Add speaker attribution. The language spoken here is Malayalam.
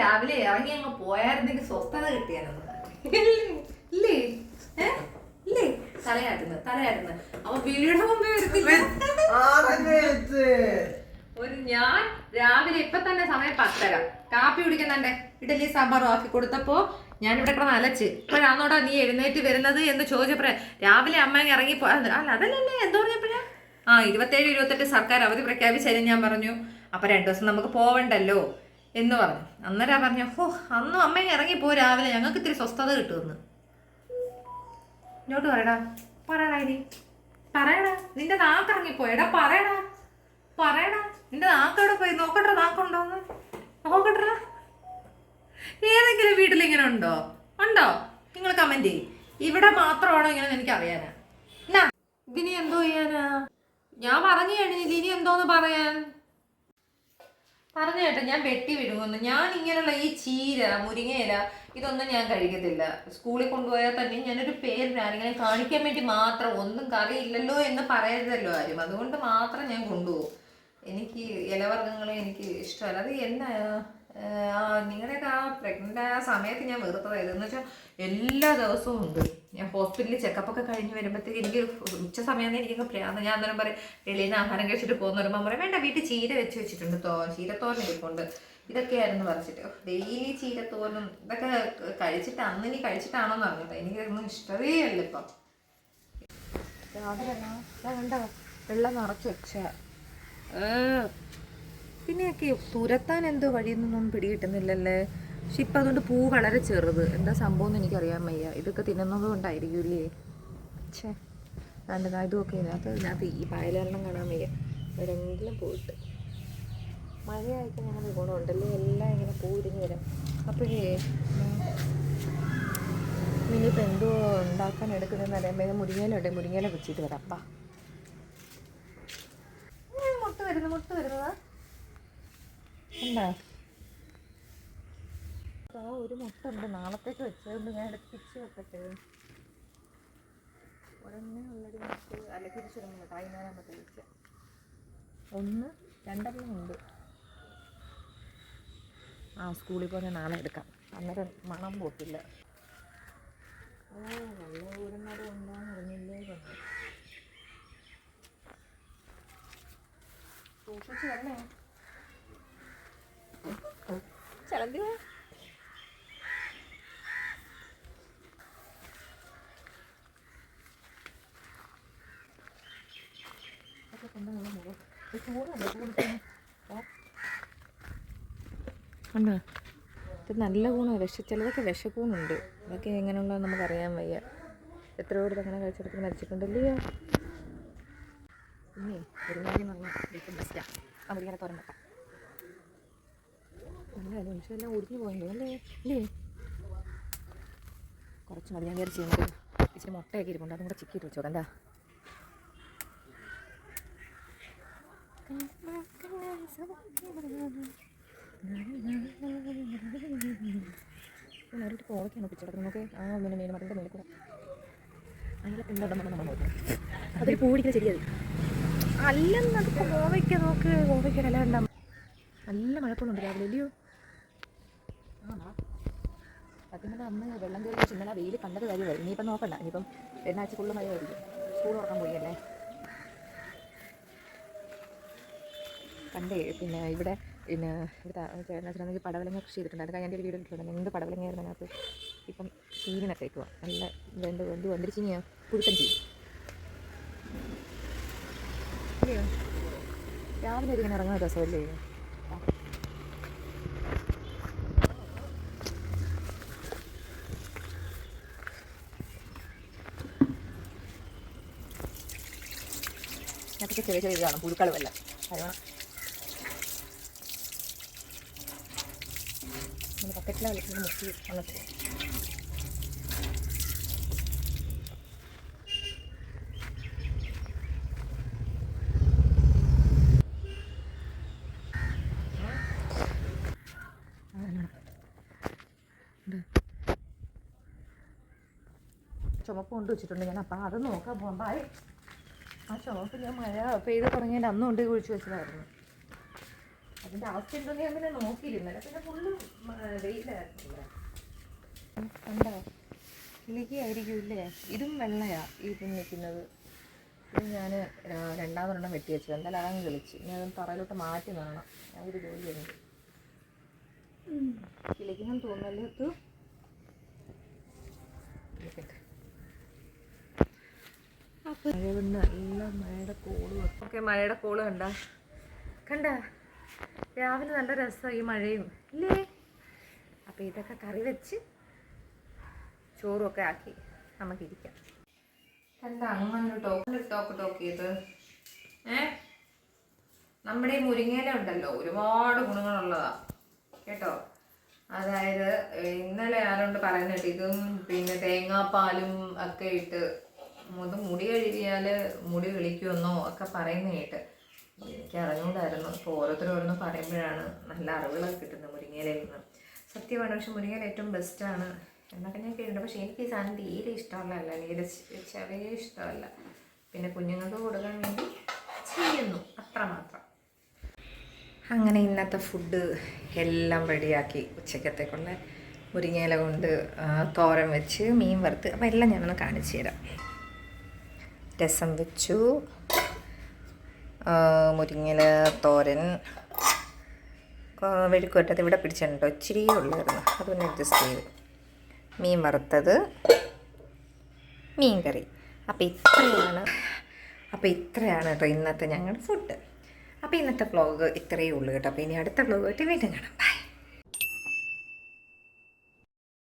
Speaker 1: രാവിലെ ഇറങ്ങി അങ്ങ് പോയായിരുന്നെങ്കിൽ സ്വസ്ഥത കിട്ടിയായിരുന്നു. ഇല്ലേ ഇല്ലേ തലയായിരുന്നു അപ്പൊ വീട് മുമ്പേ ഞാൻ രാവിലെ ഇപ്പൊ തന്നെ സമയം 10:30 കാപ്പി കുടിക്കുന്നുണ്ട്. ഇഡലി സാമ്പാറും ആക്കി കൊടുത്തപ്പോ ഞാനിവിടെ കിടന്ന് അലച്ച്. ഇപ്പോഴാന്നോടാ നീ എഴുന്നേറ്റ് വരുന്നത് എന്ന് ചോദിച്ചപ്പോഴേ രാവിലെ അമ്മ ഇറങ്ങി അല്ല അതല്ലല്ലേ എന്തോ പറഞ്ഞപ്പോഴാ 27-28 സർക്കാർ അവധി പ്രഖ്യാപിച്ചാലും ഞാൻ പറഞ്ഞു അപ്പൊ 2 ദിവസം നമുക്ക് പോവണ്ടല്ലോ എന്ന് പറഞ്ഞു. അന്നേരം പറഞ്ഞു അന്നും അമ്മ ഇറങ്ങിപ്പോ രാവിലെ ഞങ്ങൾക്ക് ഇത്തിരി സ്വസ്ഥത കിട്ടുമെന്ന്. ഇങ്ങോട്ട് പറയടാ ഇനി പറയടാ. നിന്റെ നാക്കിറങ്ങിപ്പോയടാ പറയടാ നിന്റെ നാക്കവിടെ പോയി നോക്കട്ടെ, നാക്കുണ്ടോന്ന് നോക്കട്ടെ. ഏതെങ്കിലും വീട്ടിലിങ്ങനെ ഉണ്ടോ? നിങ്ങൾ കമന്റ് ചെയ്യും. ഇവിടെ മാത്രമാണോ ഇങ്ങനെ എനിക്ക് അറിയാനാ. ഇതിനി എന്തോ ചെയ്യാനാ? ഞാൻ പറഞ്ഞു കഴിഞ്ഞില്ല ഇനി എന്തോന്ന് പറയാൻ. പറഞ്ഞു കേട്ടോ, ഞാൻ വെട്ടി വിഴുങ്ങുന്നു. ഞാൻ ഇങ്ങനെയുള്ള ഈ ചീര മുരിങ്ങയില ഇതൊന്നും ഞാൻ കഴിക്കത്തില്ല. സ്കൂളിൽ കൊണ്ടുപോയാൽ തന്നെ ഞാനൊരു പേരിന് ആരെങ്കിലും കാണിക്കാൻ വേണ്ടി മാത്രം, ഒന്നും കറിയില്ലല്ലോ എന്ന് പറയരുതല്ലോ ആരും, അതുകൊണ്ട് മാത്രം ഞാൻ കൊണ്ടുപോകും. എനിക്ക് ഇലവർഗ്ഗങ്ങളെ എനിക്ക് ഇഷ്ടമല്ല. അത് എന്നാ നിങ്ങളുടെയൊക്കെ ആ പ്രഗ്നൻ്റ് ആയ സമയത്ത് ഞാൻ വെറുത്തതായത് എന്ന് വെച്ചാൽ എല്ലാ ദിവസവും ഉണ്ട്. ഞാൻ ഹോസ്പിറ്റലിൽ ചെക്കപ്പൊക്കെ കഴിഞ്ഞ് വരുമ്പോഴത്തേക്ക് എനിക്ക് ഉച്ച സമയത്ത് എനിക്കൊക്കെ പ്രാന്ത്. ഞാൻ അന്നേരം പറയും വെളിയിൽ നിന്ന് ആഹാരം കഴിച്ചിട്ട് പോകുന്ന വരുമ്പോൾ പറയും വേണ്ട വീട്ടിൽ ചീര വെച്ചിട്ടുണ്ട്, ചീരത്തോരൻ ഇരിപ്പുണ്ട്. ഇതൊക്കെയായിരുന്നു പറിച്ചിട്ട് ഡെയിലി ചീരത്തോരനും ഇതൊക്കെ കഴിച്ചിട്ട് അന്ന് ഇനി കഴിച്ചിട്ടാണോന്ന് അറിഞ്ഞിട്ട് എനിക്കൊന്നും ഇഷ്ടമേ അല്ല. ഇപ്പം കണ്ടോ വെള്ളം നിറച്ച് വെച്ച പിന്നെയൊക്കെ തുരത്താൻ എന്തോ വഴിയൊന്നും പിടികിട്ടുന്നില്ലല്ലേ. പക്ഷെ ഇപ്പം അതുകൊണ്ട് പൂ വളരെ ചെറുത്. എന്താ സംഭവം എന്ന് എനിക്കറിയാൻ വയ്യ. ഇതൊക്കെ തിന്നുന്നത് കൊണ്ടായിരിക്കുമല്ലേ. ഛേ വേണ്ടതാ ഇതൊക്കെ ഇതിനകത്ത് ഈ പായലെല്ലാം കാണാൻ വയ്യ. എവിടെയെങ്കിലും പോയിട്ട് മഴയായിട്ട് ഞങ്ങൾ ഗുണമുണ്ടല്ലേ, എല്ലാം ഇങ്ങനെ പൂരിഞ്ഞ് വരാം. അപ്പോഴേ ഇനിയിപ്പോൾ എന്തോ ഉണ്ടാക്കാൻ എടുക്കുന്നതെന്ന് അറിയാൻ മുരിങ്ങയില വെച്ചിട്ട് വരാം. അപ്പാ മുട്ട വരുന്നതാ എന്താ ഒരു മുട്ട ഉണ്ട്, നാളത്തേക്ക് വെച്ചതുകൊണ്ട് ഞാൻ ഇടയ്ക്ക് പിച്ച് വെക്കട്ടെ. ഉടനെ ഉള്ളൊരു മുട്ട അല്ല തിരിച്ചിടുന്നു കേട്ടോ. അതിനാകുമ്പോൾ കഴിച്ച 2 ഉണ്ട്. സ്കൂളിൽ പോയി നാളെ എടുക്കാം, അന്നേരം മണം പോത്തില്ല. നല്ല ഊരുന്നതും ഉണ്ടാന്ന് അറിഞ്ഞില്ലേ പറഞ്ഞു. സൂക്ഷിച്ച് വരണേ ചലന്തി. ഇത് നല്ല കൂണാണ്. ചിലതൊക്കെ വിഷക്കൂണുണ്ട്. അതൊക്കെ എങ്ങനെയുള്ളതെന്ന് നമുക്കറിയാൻ വയ്യ. എത്രയോട് അങ്ങനെ കഴിച്ചെടുത്ത് മരിച്ചിട്ടുണ്ടല്ലേ. പിന്നെ ഒരു കാര്യം പറഞ്ഞാൽ ബെസ്റ്റാണ്. മുരിങ്ങനെ തോരൻ വെക്കാം. നല്ല നിമിഷമെല്ലാം ഒടിഞ്ഞു പോയല്ലോ അല്ലേ അല്ലേ. കുറച്ച് മതി. ഞാൻ വിചാരിച്ചു ചെയ്യുന്നത് ഇച്ചിരി മുട്ടയൊക്കെ ഇരിപ്പുണ്ട്, അതും കൂടെ ചിക്കിയിട്ട് വെച്ചോട്ടെ. എന്താ നേരിട്ട് കോവയ്ക്കാണ് പിച്ചെടുക്കുന്നത്. നമുക്ക് പിന്നെ മീൻ മട്ടൻ്റെ മേലെ കൂടെ അതിൽ പിന്തുടർന്ന് നമ്മൾ നോക്കണം. അതൊരു പൂടിക്കുന്ന ശരിയത് അല്ലെന്നത്. കോവയ്ക്ക നോക്ക്, കോവയ്ക്ക ഇല ഉണ്ടാകും. നല്ല മഴക്കോളുണ്ട് രാവിലെ അല്ലയോ. സത്യം അന്ന് വെള്ളം കയറി വെച്ച് ഇന്നലെ വെയിൽ കണ്ടത് കാര്യമായിരുന്നു. ഇനിയിപ്പം നോക്കണ്ട, ഇനിയിപ്പം എന്നാഴ്ച ഫുള്ള് മഴയായിരിക്കും. സ്കൂൾ തുറക്കാൻ പോയല്ലേ. പണ്ടേ പിന്നെ ഇവിടെ ചേട്ടനാണെങ്കിൽ പടവലങ്ങ കൃഷി ചെയ്തിട്ടുണ്ട്. അത് കഴിഞ്ഞ ഒരു വീട് ഇട്ടിട്ടുണ്ട്. എന്ത് പടവലങ്ങയായിരുന്നു അതിനകത്ത്. ഇപ്പം ചീനിനത്തേക്കുക നല്ല എന്ത് വന്നിരിച്ചിനിയാ പുഴുത്തൻ ചെയ്യും. രാവിലെ ഇതിങ്ങനെ ഇറങ്ങുന്ന രസമല്ലേ. അതൊക്കെ ചെറിയ ചെറിയ ഇതാണ് പുഴുക്കളുമല്ല. അതാണ് പക്കറ്റിലെ വെള്ളത്തിൽ മുക്കി വന്നിട്ട് ചുമപ്പ് കൊണ്ട് വെച്ചിട്ടുണ്ട് ഞാൻ. അപ്പം അത് നോക്കാൻ പോകുമ്പോൾ ആ ചുമപ്പ് ഞാൻ മഴ പെയ്ത് തുടങ്ങിയതിൻ്റെ അന്ന് കൊണ്ട് കുഴിച്ച് വെച്ചതായിരുന്നു. അതിൻ്റെ അവസ്ഥ എന്തെന്ന് ഞാൻ പിന്നെ നോക്കിയിരുന്നില്ല. പിന്നെ ഫുള്ള് വെയിലായിരുന്നു ഇവിടെ. കണ്ടോ, കിളിക്കായിരിക്കും ഇല്ലേ? ഇതും വെള്ളയാണ് ഇത് നിൽക്കുന്നത്. ഇത് ഞാൻ രണ്ടാമതൊരെണ്ണം വെട്ടി വെച്ചത്. എന്തായാലും അതങ്ങ് കളിച്ച്. ഇനി അതൊന്ന് തറയിലോട്ട് മാറ്റി നടണം. ഞാനൊരു ജോലിയുണ്ട്. കിളിക്കണം തോന്നല്ലോ. ഇത് അപ്പം എല്ലാം മഴയുടെ കോള്. ഓക്കെ, മഴയുടെ കോള് കണ്ട രാവിലെ നല്ല രസമാണ് ഈ മഴയും ഇല്ലേ? അപ്പം ഇതൊക്കെ കറി വെച്ച് ചോറുമൊക്കെ ആക്കി നമുക്കിരിക്കാം. എന്താ അങ്ങനെ ടോക്ക് ചെയ്ത് നമ്മുടെ ഈ മുരിങ്ങയില ഉണ്ടല്ലോ, ഒരുപാട് ഗുണങ്ങളുള്ളതാ കേട്ടോ. അതായത് ഇന്നലെ ആരോണ്ട് പറയുന്നത് ഇതും പിന്നെ തേങ്ങാപ്പാലും ഒക്കെ ഇട്ട് മുടി കഴുകിയാൽ മുടി വിളിക്കുമെന്നോ ഒക്കെ പറയുന്ന കേട്ട്. എനിക്ക് അറിഞ്ഞുകൊണ്ടായിരുന്നു. ഇപ്പോൾ ഓരോരുത്തരോരോന്ന് പറയുമ്പോഴാണ് നല്ല അറിവുകളൊക്കെ കിട്ടുന്നത് മുരിങ്ങയിലയിൽ നിന്ന്. സത്യമാണ്. പക്ഷെ മുരിങ്ങയില ഏറ്റവും ബെസ്റ്റാണ് എന്നൊക്കെ ഞാൻ കേട്ടിട്ടുണ്ട്. പക്ഷേ എനിക്ക് ഈ സാധനം തീരെ ഇഷ്ടമല്ല, തീരെ ചെറിയ ഇഷ്ടമല്ല. പിന്നെ കുഞ്ഞുങ്ങൾക്ക് കൊടുക്കാൻ വേണ്ടി ചെയ്യുന്നു, അത്രമാത്രം. അങ്ങനെ ഇന്നത്തെ ഫുഡ് എല്ലാം റെഡിയാക്കി. ഉച്ചക്കത്തേക്കുള്ള മുരിങ്ങയില കൊണ്ട് തോരൻ വെച്ച്, മീൻ വറുത്ത്, അപ്പോൾ എല്ലാം ഞാനൊന്ന് കാണിച്ചു തരാം. രസം വെച്ചു, മുരിങ്ങയില തോരൻ, വെഴുക്കുവറ്റത്ത് ഇവിടെ പിടിച്ചിട്ടുണ്ടോ, ഇച്ചിരിയേ ഉള്ളായിരുന്നു, അതൊന്ന് അഡ്ജസ്റ്റ് ചെയ്ത്, മീൻ വറുത്തത്, മീൻ കറി. അപ്പോൾ ഇത്രയാണ് കേട്ടോ ഇന്നത്തെ ഞങ്ങളുടെ ഫുഡ്. അപ്പോൾ ഇന്നത്തെ വ്ളോഗ് ഇത്രയേ ഉള്ളൂ കേട്ടോ. അപ്പോൾ ഇനി അടുത്ത വ്ളോഗായിട്ട് വീണ്ടും കാണാം. ബൈ.